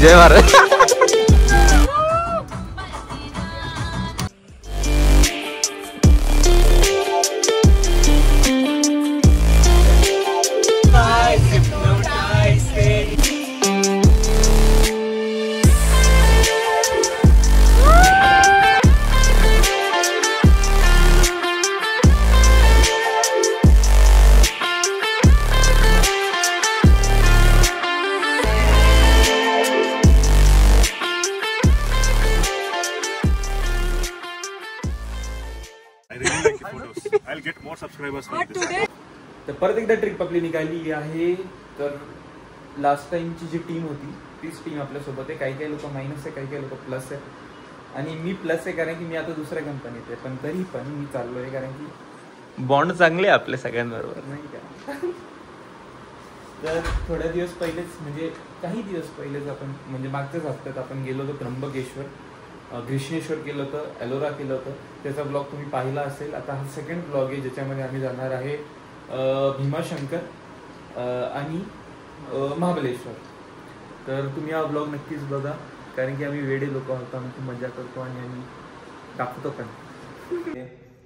जय महाराज. तर परत एकदा ट्रिप आपली निघाली आहे. तर लास्ट टाइमची जी टीम होती तीच टीम आपल्यासोबत आहे. काही काही लोक मायनस आहे, काही काही लोक प्लस आहे. आणि मी प्लस आहे कारण की मी आता दुसऱ्या कंपनीत आहे, पण तरी पण मी चाललो आहे कारण की बॉन्ड चांगले आपल्या सगळ्यांबरोबर नाही का. तर थोड्या दिवस पहिलेच म्हणजे काही दिवस पहिलेच आपण म्हणजे मागच्याच हप्त्यात आपण गेलो होतो त्र्यंबकेश्वर, घृष्णेश्वर केलं होतं, एलोरा केलं होतं. त्याचा ब्लॉग तुम्ही पाहिला असेल. आता हा सेकंड ब्लॉग आहे ज्याच्यामध्ये आम्ही जाणार आहे भीमाशंकर आणि महाबलेश्वर. तर तुम्ही हा ब्लॉग नक्कीच बघा कारण की आम्ही वेडे लोक आहोत, आम्ही खूप मजा करतो आणि आम्ही दाखवतो पण.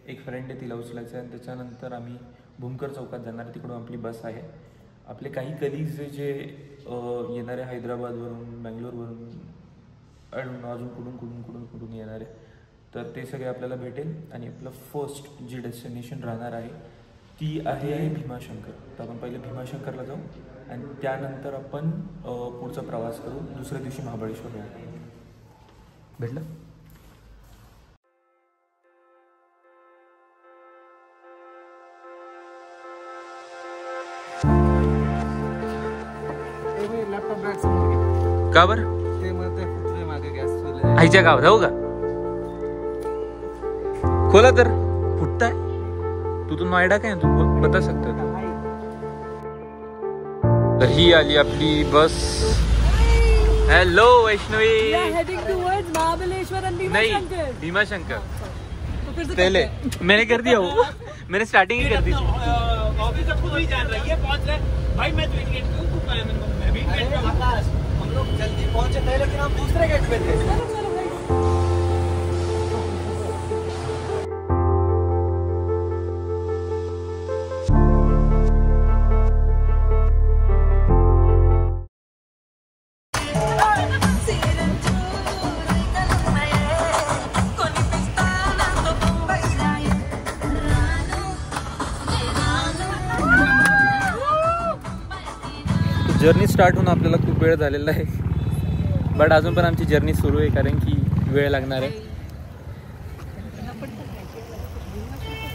एक फ्रेंड आहे तिला उचलायचं आहे. त्याच्यानंतर आम्ही भूमकर चौकात जाणार. तिकडून आपली बस आहे. आपले काही कलिग्स जे येणारे हैदराबादवरून, बँगलोरवरून, अजून कुठून येणार आहे, तर ते सगळे आपल्याला भेटेल. आणि आपलं फर्स्ट जी डेस्टिनेशन राहणार आहे ती आहे भीमाशंकर. तर आपण पहिले भीमाशंकरला जाऊ आणि त्यानंतर आपण पुढचा प्रवास करू. दुसऱ्या दिवशी महाबळेश्वर भेटलं. का बर आईच्या गावात जाऊ का? खोला तर फुटताय. तू नोएडा काय तू बता सकता. तर ही आली आपली बस. हेलो वैष्णवी. नहीं भीमाशंकर पहले मैंने कर दिया वो. मैंने स्टार्टिंग ही कर दी. ऑफिस सब कुछ जान रही है, पहुंच रहे भाई. मैं तो गेट पे हूं, मैं भी गेट पे हूं. हम लोग जल्दी पहुंचे थे लेकिन हम दूसरे गेट पे थे. जर्नी स्टार्ट होऊन आपल्याला खूप वेळ झालेला आहे, बट अजून पण आमची जर्नी सुरू आहे कारण की वेळ लागणार आहे.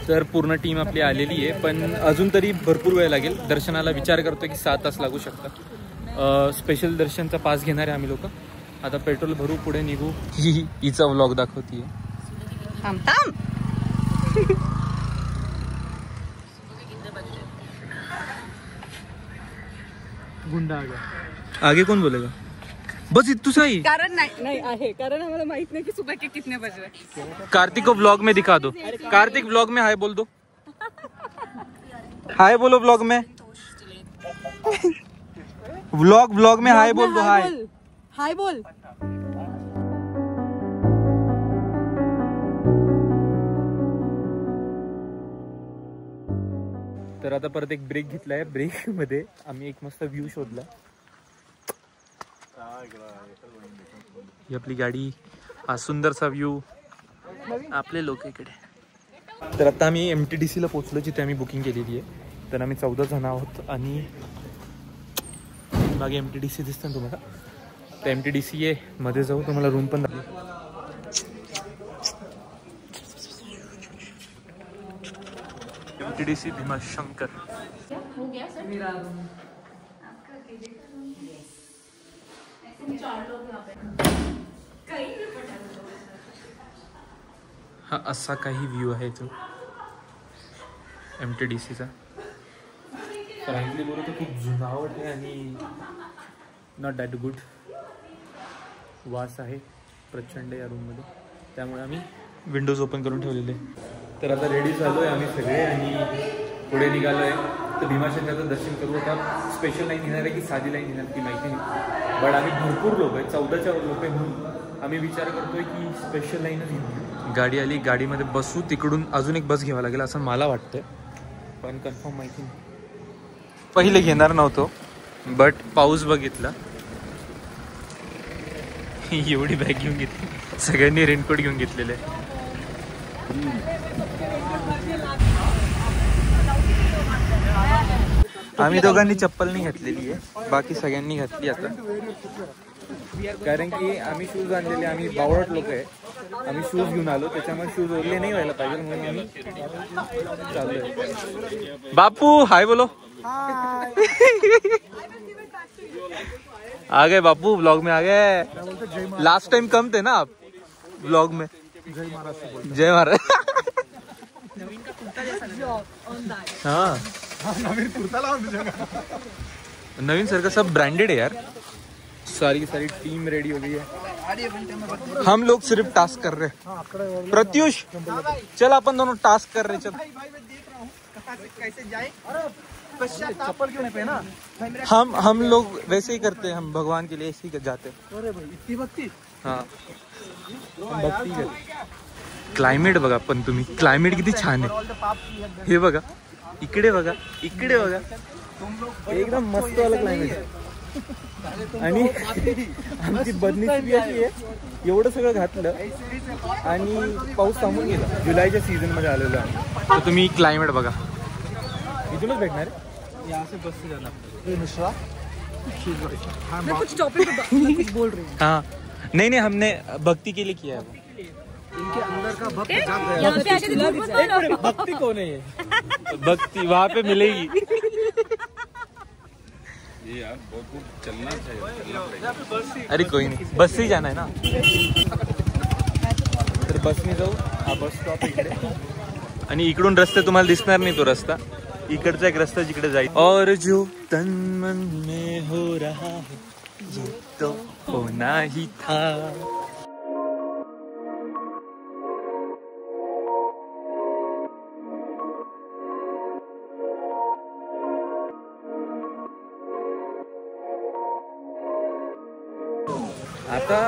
तर पूर्ण टीम आपली आलेली आहे, पण अजून तरी भरपूर वेळ लागेल. दर्शनाला विचार करतो की 7 तास लागू शकतात. स्पेशल दर्शनचा पास घेणार आहे आम्ही लोक. आता पेट्रोल भरू, पुढे निघू. हिचा व्लॉग दाखवतीये. गुंडा आगे कौन बोलेगा? बस इतना ही. कारण नहीं आहे, कारण हमें माहित नहीं कि सुबह के कितने बज रहे. कार्तिक को व्लॉग में दिखा दो. कार्तिक व्लॉग में हाय बोल दो. हाय बोलो व्लॉग में. व्लॉग में हाय बोल दो. हाय बोल. तर आता परत एक ब्रेक घेतलाय. ब्रेक मध्ये आम्ही एक मस्त व्ह्यू शोधला. ही आपली गाडी, हा सुंदरसा व्ह्यू, आपले लोक इकडे. तर आता आम्ही MTDC ला पोहोचलो जिथे आम्ही बुकिंग केलेली आहे. तर आम्ही 14 जण आहोत आणि मागे MTDC दिसतं ना तुम्हाला. तर MTDC आहे, मध्ये जाऊ. तुम्हाला रूम पण दाखवू. MTDC भीमाशंकर. हा असा काही व्ह्यू आहे तो MTDCचा. फ्रँकली बोलतो तर खूप जुनावट आहे आणि नॉट दॅट गुड. वास आहे प्रचंड या रूममध्ये, त्यामुळे आम्ही विंडोज ओपन करून ठेवलेले. तर आता रेडी झालो आहे आम्ही सगळे आणि पुढे निघालो आहे. तर भीमाशंकरचं दर्शन करू. आता स्पेशल लाईन येणार आहे की साधी लाईन येणार ती माहिती नाही, बट आम्ही भरपूर लोक आहे, 14 लोक आहे, म्हणून आम्ही विचार करतोय की स्पेशल लाईनच घेऊ. गाडी आली, गाडीमध्ये बसू, तिकडून अजून एक बस घ्यावा लागेल असं मला वाटतं, पण कन्फर्म माहिती नाही. पहिले घेणार नव्हतो बट पाऊस बघितला, एवढी बॅग घेऊन घेतली, सगळ्यांनी रेनकोट घेऊन घेतलेले. आम्ही दोघांनी चप्पल नाही घातलेली आहे, बाकी सगळ्यांनी घातली आता, कारण की आम्ही शूज आणलेले, आम्ही बावळट लोक आहे, आम्ही शूज घेऊन आलो, त्याच्यामुळे शूज ओरले नाही व्हायला पाहिजे म्हणून आम्ही चाललोय. बापू हाय बोलो. आ गए बापू, ब्लॉग में आ गए. लास्ट टाइम कम थे ना आप ब्लॉग में. जय महाराज. हाँ नवीन सर का सब ब्रांडेड है यार. सारी की सारी टीम रेडी हो गई है, हम लोग सिर्फ टास्क कर रहे हैं. प्रत्युष चल अपन दोनों टास्क कर रहे. चल कैसे जाए? चप्पल क्यों नहीं पहना? हम लोग वैसे ही करते हैं, हम भगवान के लिए ऐसे ही जाते हैं. अरे भाई इतनी भक्ति. हाँ भक्ती करते. क्लायमेट बघा पण तुम्ही, क्लायमेट किती छान आहे. हे बघा, इकडे बघा, इकडे बघा, एकदम मस्त वाला क्लायमेट आहे. आणि आमची बदनीची अशी आहे, एवढं सगळं घातलं आणि पाऊस थांबून गेला. जुलैच्या सीझन मध्ये आलेलो आहे. तर तुम्ही क्लायमेट बघा, इथूनच भेटणार आहे. यहाँ से बस से जाना. मैं कुछ टॉपिक पे कुछ बोल रही हूँ. हाँ नहीं हमने भक्ति के लिए किया है. इनके अंदर का भक्त जाग गया. यहाँ पे आके दिला दीजिए. भक्ति कौन है ये? भक्ति वहाँ पे मिलेगी. ये यार बहुत दूर चलना चाहिए. अरे कोई नहीं, बस से ही जाना है ना, तर बसने जाऊ. हा बस स्टॉप इकडे, आणि इकडून रस्ते तुम्हाला दिसणार नाही, तो रस्ता इकडचा एक रस्ता जिकडे जाईल. और जो तन मन में हो रहा है ये तो होना ही था. आता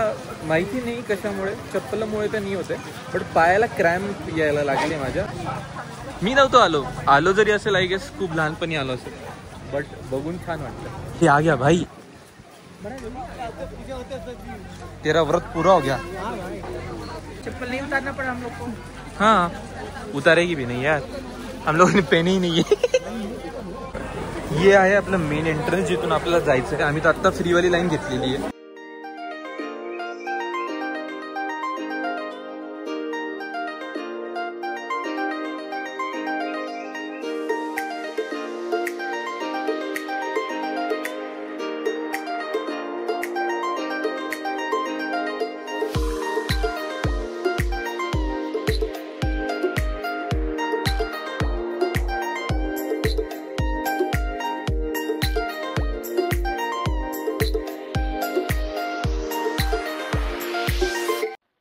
माहिती नाही कशामुळे, चप्पलामुळे तर नाही होते, बट पायाला क्रॅम्प यायला लागले माझ्या. मी नव्हतो आलो जरी असेल, आय गेस खूप लहानपणी आलो असेल, बट बघून छान वाटलं. हे आ गया भाई, तेरा व्रत पूरा हो गया. चप्पल नहीं उतारना पड़ा हम लोग को. हाँ उतारेगी भी नहीं यार, हम लोगों ने पहने ही नहीं है. ये आहे आपलं मेन एंट्रन्स, जिथून आपल्याला जायचं आहे. आम्ही तर आता फ्रीवाली लाईन घेतलेली आहे.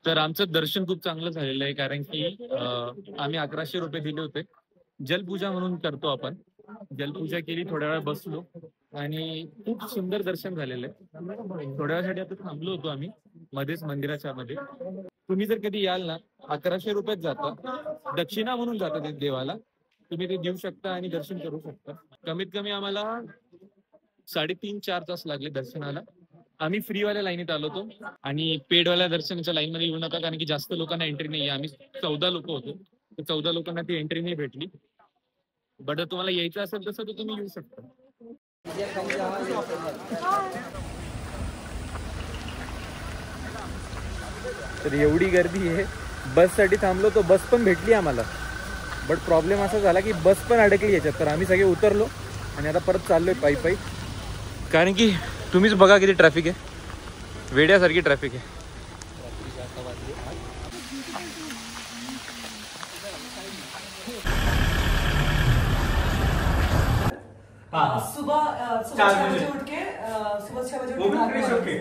तर आमचं दर्शन खूप चांगलं झालेलं आहे, कारण की आम्ही 1100 रुपये दिले होते. जलपूजा म्हणून करतो आपण, जलपूजा केली, थोड्या वेळ बसलो आणि खूप सुंदर दर्शन झालेलं आहे. थोड्या वेळासाठी आता थांबलो होतो आम्ही मध्येच मंदिराच्या मध्ये. तुम्ही जर कधी याल ना, 1100 रुपयात जाता, दक्षिणा म्हणून जाता ते देवाला, तुम्ही ते देऊ शकता आणि दर्शन करू शकता. कमीत कमी आम्हाला 3.5-4 तास लागले दर्शनाला. आम्ही फ्रीवाल्या लाईनीत आलो होतो आणि पेडवाल्या दर्शनाच्या लाईन मध्ये येऊ नका, कारण की जास्त लोकांना एंट्री नाही आहे. आम्ही 14 लोक होतो, तर 14 लोकांना ती एंट्री नाही भेटली. बट तुम्हाला यायचं असेल तसं तर तुम्ही येऊ शकता. तर एवढी गर्दी आहे, बससाठी थांबलो तो बस पण भेटली आम्हाला, बट प्रॉब्लेम असा झाला की बस पण अडकली याच्यात. तर आम्ही सगळे उतरलो आणि आता परत चाललोय पायी, कारण की तुम्हीच बघा किती ट्रॅफिक आहे, वेड्यासारखी ट्रॅफिक आहे. सुबह 6 बजे उठ के सुबह 6 बजे उठ के 5 बजे उठ के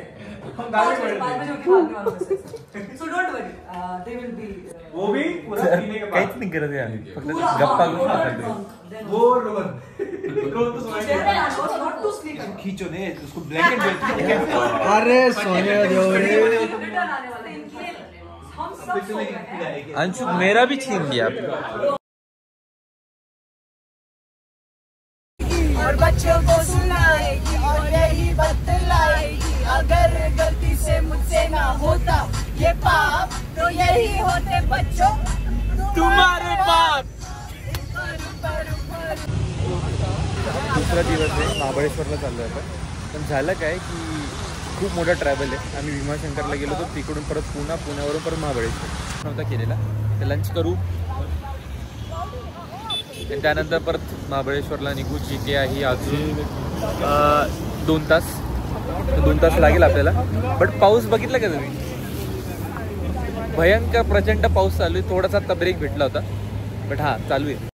भागने वालों में से. So don't worry, they will be. वो भी पूरा पीने के बाद काहीच नाही करत आहे, फक्त गप्पा वो लोग Not to sleep. खींचो ने उसको ब्लैंकेट बेचते अरे सोने दो रे। हम सब सो गए हैं। अंशु मेरा भी छीन लिया और बच्चों को सुनाएगी और यही बतलाएगी अगर गलती से मुझसे ना होता ये पाप तो यही होते बच्चों तुम्हारे बाप। दुसरा दिवस आहे महाबळेश्वरला चाललो आपण पण झालं काय की खूप मोठा ट्रॅव्हल आहे आम्ही भीमाशंकरला गेलो होतो तिकडून परत पुण्यावरून परत महाबळेश्वर नव्हता केलेला तर लंच करू त्यानंतर परत महाबळेश्वरला निघू जी के आहे अजून 2 तास 2 तास लागेल आपल्याला बट पाऊस बघितला का तुम्ही भयंकर प्रचंड पाऊस चालू आहे थोडासा आता ब्रेक भेटला होता बट हा चालू आहे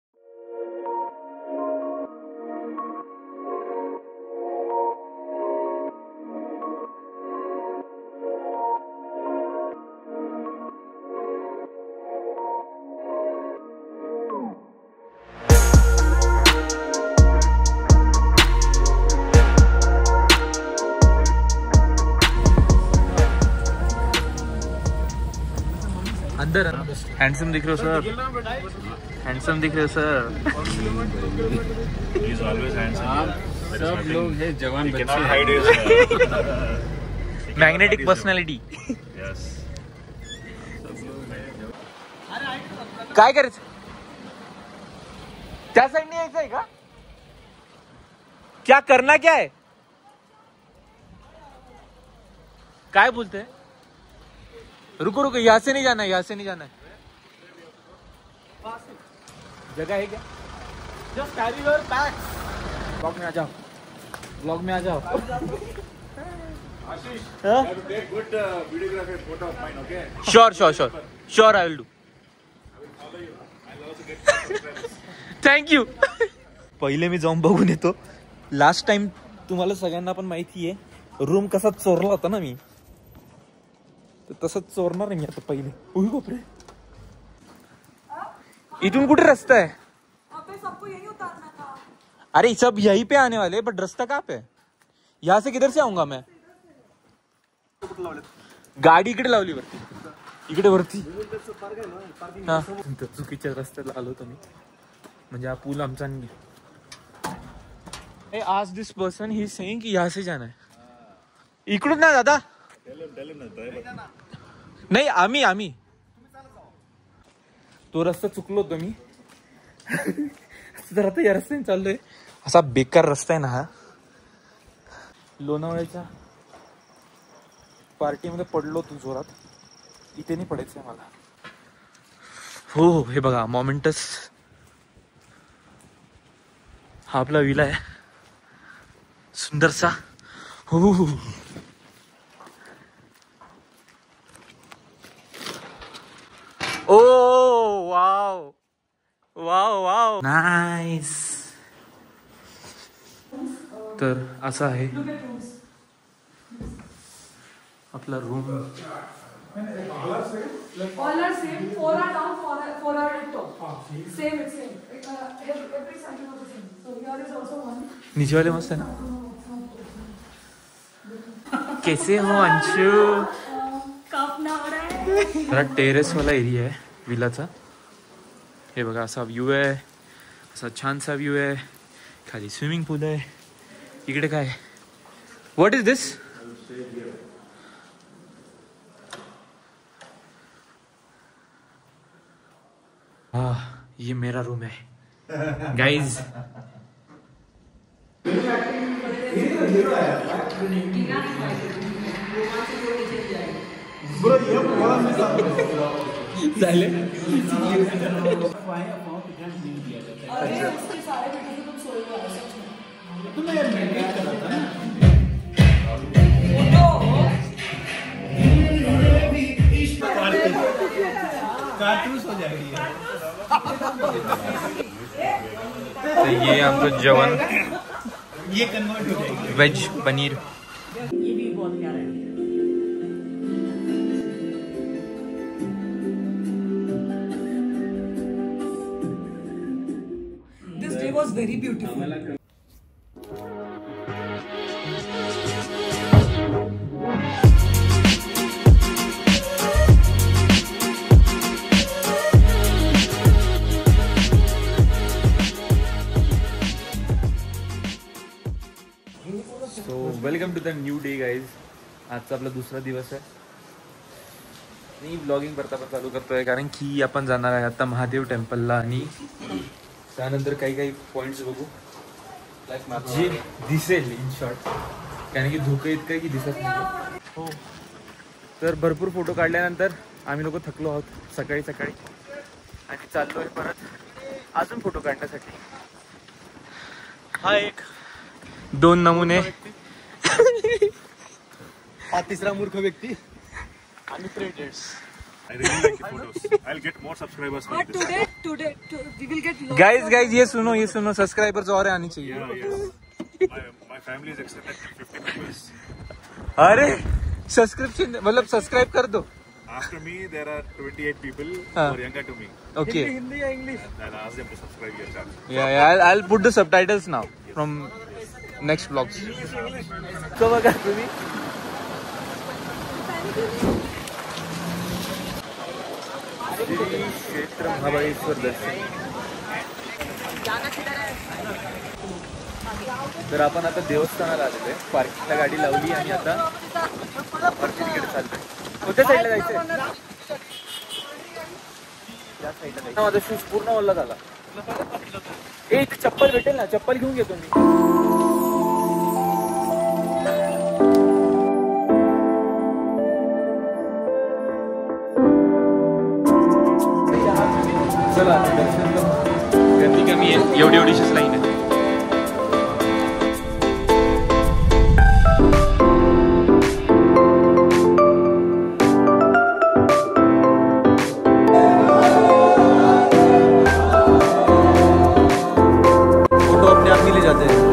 अंदर हैंडसम दिख रहे हो सर हैंडसम दिख रहे हो सर सब लोग है जवान बच्चे मैग्नेटिक पर्सनॅलिटी काय करायचं त्या साईडने यायचं आहे का क्या करना क्या है काय बोलते हैं रुको रुको यहाँ से नहीं जाना है यहाँ से नहीं जाना है जगह है क्या just carry your bags blog में आ जाओ ब्लॉग में आ जाओ sure sure sure sure I will do thank you पहिले मी जाऊन बघून येतो लास्ट टाइम तुम्हाला सगळ्यांना पण माहिती आहे रूम कसा चोरला होता ना मी तर तसंच चोरणार आहे मी आता पहिले उही बापरे इथून कुठे रास्ता है सबको यही उतारना था अरे सब यहीं पे आने वाले बट रास्ता कहाँ पे यहाँ से किधर से आऊंगा मैं गाडी इकडे लावली वरती इकडे वरती हा चुकीच्या रस्त्याला आलो होतो मी म्हणजे हा पूल आमचा नाही आज दिस पर्सन ही सेइंग की यहाँ से जाना है इकडून ना दादा नाही आम्ही तो रस्ता चुकलो होतो मी जर आता या रस्त्याने चाललोय असा बेकार रस्ता आहे ना हा लोणावळ्याच्या पार्टीमध्ये पडलो तू जोरात इथे नाही पडायचंय मला हो हे बघा मोमेंटस हा आपला विला आहे सुंदरसा हो ओ वाव वाव वाव नाइस तर असं आहे आपला room All are same. 4 are down, 4 are at top. Same, it's same. Every sample of the same. So here is also one. नीचे वाले मस्त है ना कैसे हो अंशु कापना हो रहा है. जरा टेरेस वाला एरिया आहे विलाचा हे बघा असा व्ह्यू आहे असा छानसा व्ह्यू आहे खाली स्विमिंग पूल आहे इकडे काय व्हॉट इज दिस ये मेरा रूम है गाइज झाले कार्टून्स हो जाएगी तो ये आमचं जेवण ये कन्वर्ट हो जाएगी वेज पनीर ये भी बहुत प्यारा है. This day was very beautiful. So welcome to the new day guys. आजचा आपला दुसरा दिवस आहे. मी ब्लॉगिंग करता चालू करतोय कारण की आपण जाणार आहे आता महादेव टेम्पलला आणि त्यानंतर काही पॉइंट्स बघू जे दिसेल इन शॉर्ट, कारण की धुकं इतकं आहे की दिसत नाही. हो, तर भरपूर फोटो काढल्यानंतर आम्ही लोक थकलो आहोत सकाळी आणि चाललो आहे परत अजून फोटो काढण्यासाठी. हा एक 2 नमुने. हा तिसरा मूर्ख व्यक्ती. I really like the photos. I'll get more subscribers like But this. today we will get lots guys ये सुनो सब्सक्राइबर्स और आनी चाहिए. Yes. My family is extended to 50 members. अरे सब्सक्रिप्शन मतलब सब्सक्राइब कर दो. After me, there are 28 people who हाँ. are younger to me. Okay. Hindi या English? I'll ask them to subscribe your channel. Yeah, I'll put the subtitles now from next vlogs. तो बघा तुम्ही. श्री क्षेत्र महाबळेश्वर दर्शन. तर आपण आता देवस्थानाला आलेलो आहे. पार्किंगला गाडी लावली आणि आता पार्किंगकडे चाललोय. कोणत्या साईडला जायचंय? त्या साईडला. माझा शूज पूर्ण ओला झाला. ए इथे चप्पल भेटेल ना, चप्पल घेऊन घेतो मी. चला दर्शन करू. गर्दी कमी आहे, एवढीशीच लाईन आहे. फोटो अपने आप मिले जाते हैं.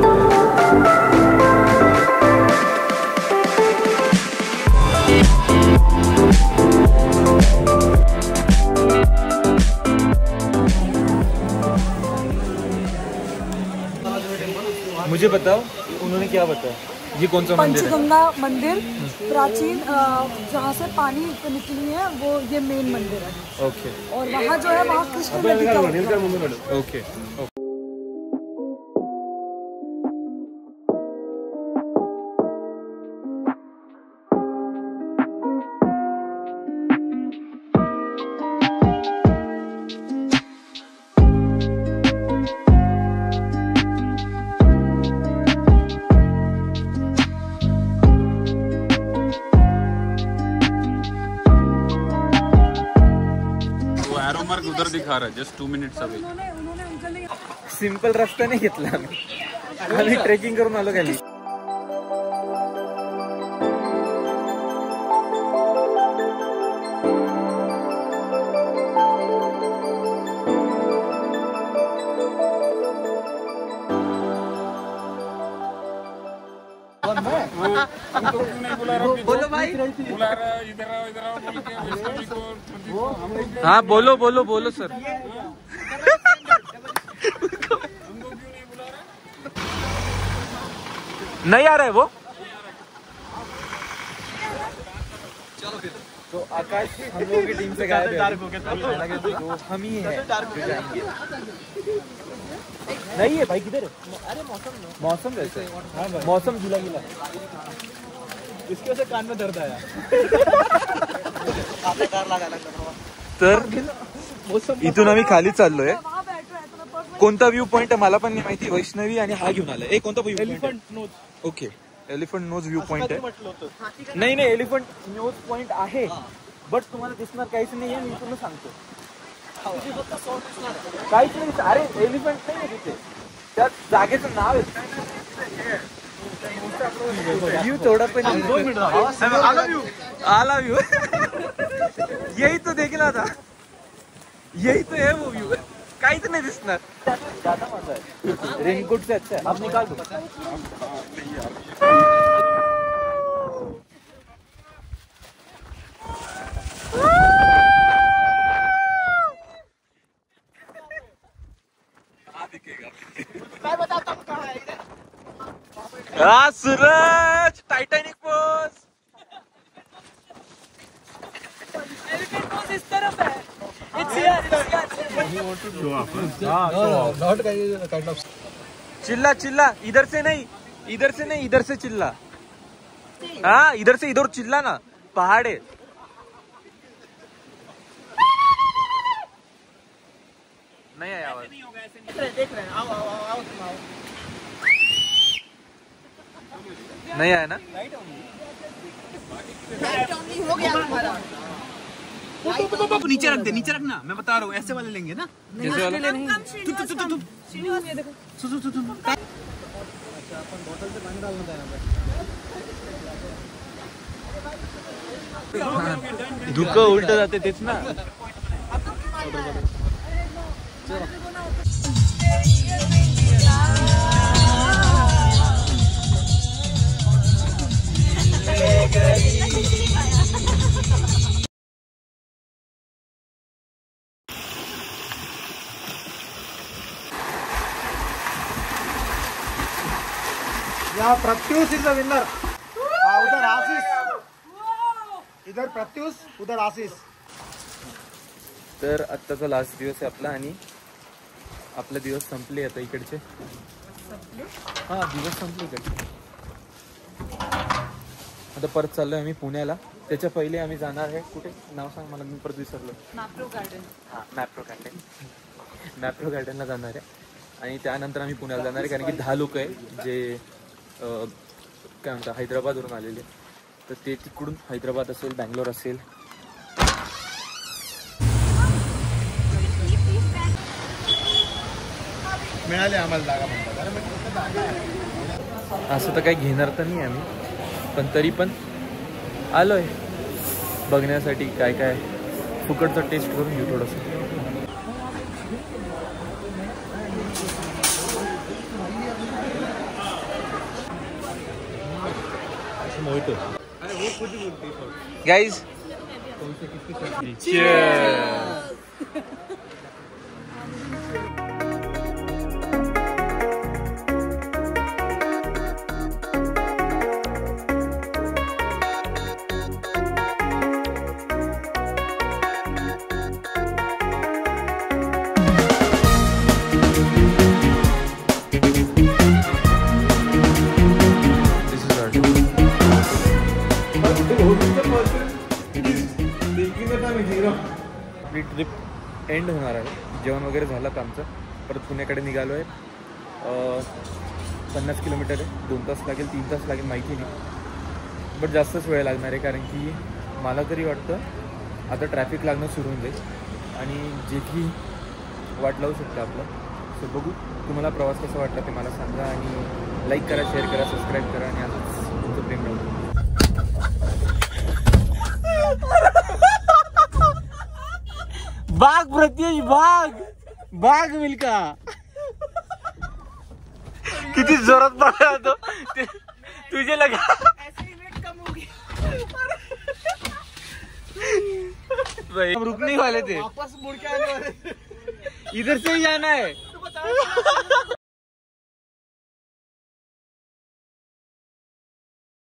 मुझे बताओ उन्होंने क्या बताया, ये कौन सा मंदिर है? पंचगंगा मंदिर प्राचीन जहाँ से पानी निकली है वो ये मेन मंदिर है. ओके और वहाँ जो है वहाँ कृष्ण नदी का उद्गम है. ओके. Arrow mark उधर दिखा रहा है, just 2 minutes away. उन्होंने अंकल ने सिंपल रस्ता नाही घेतला आम्ही ट्रेकिंग करून आलो खाली. बोलो भाई. हाँ बोलो सर. नहीं आ रहा है वो. तो आकाश हम लोगों की टीम से गायब है. तो हम ही हैं जो जाएंगे. नहीं है भाई, किधर है? अरे मौसम कैसे है? मौसम गीला इसकी वजह से कान में दर्द आया. तर इथून आम्ही खाली चाललोय. कोणता व्ह्यू पॉइंट आहे मला पण नाही माहिती. वैष्णवी आणि हा घेऊन आलाय. कोणता view point? Okay, elephant nose view point आहे. नाही एलिफंट नोज पॉइंट आहे, बट तुम्हाला दिसणार काहीच नाहीये. मी तुम्हाला सांगतो काहीच नाही. अरे एलिफंट नाही तिथे, त्या जागेचं नाव आहे. व्यू थोड़ा पे आला व्यू. यही तो देखना था, यही तो है वो व्यू. काहीच नाही दिसणार. ज्यादा मजा है. रेनकोट से अच्छा है. अब निकाल दो. मैं बताता हूँ कहाँ है इधर। सूरज टाइटैनिक पोज। इस तरफ है। It's here. Not kind of. चिल्ला चिल्ला, इधर से नहीं, इधर से नहीं, इधर से चिल्ला। हाँ इधर से इधर चिल्ला ना, पहाड़ है। नहीं आया आवाज। देख रहे हैं, आओ आओ आओ तुम आओ। नहीं आया ना। हो गया तुम्हारा। नीचे रख दे, नीचे रखना, मैं बता रहा हूँ ऐसे वाले लेंगे ना। जैसे वाला धुकं उलट जाते तेच ना। यहाँ प्रत्युष इज द विनर। उधर आशीष, इधर प्रत्युष, उधर आशीष। तर आत्ताचा लास्ट दिवस आहे आपला आणि आपले दिवस संपले आता इकडचे। हा दिवस संपले इकडचे। आता परत चाललोय आम्ही पुण्याला। त्याच्या पहिले आम्ही जाणार आहे कुठे, नाव सांग मला, मी परत विसरलो। मॅप्रो गार्डन। हा मॅप्रो गार्डन, मॅप्रो गार्डनला जाणार आहे आणि त्यानंतर आम्ही पुण्याला जाणार आहे, कारण की 10 लोक आहे जे काय म्हणतात हैदराबादवरून आलेले, तर ते तिकडून हैदराबाद असेल, बँगलोर असेल। मिळाले आम्हाला जागा म्हणतात। असं तर काही घेणार तर नाही आम्ही, पण तरी पण आलोय बघण्यासाठी काय काय, फुकटचं टेस्ट करून घेऊ थोडंसं। गाइस आपली ट्रिप एंड होणार आहे। जेवण वगैरे झालं तर आमचं परत पुण्याकडे निघालो आहे। 50 किलोमीटर आहे, 2 तास लागेल 3 तास लागेल माहिती नाही, बट जास्तच वेळ लागणार आहे, कारण की मला तरी वाटतं आता ट्रॅफिक लागणं सुरू होऊन जाईल आणि जे की वाट लावू शकतं आपलं। सो बघू, तुम्हाला प्रवास कसा वाटला ते मला सांगा आणि लाईक करा, शेअर करा, सबस्क्राईब करा आणि असंच तुमचं प्रेम राहू। भाग प्रत्युष भाग, भाग मिल्का। किती जोरात पडला तो, तुझे लगा ऐसे ही वेट कम हो गया। भाई हम रुकने वाले थे, वापस मुड़ के आने वाले। इधर से ही जाना है।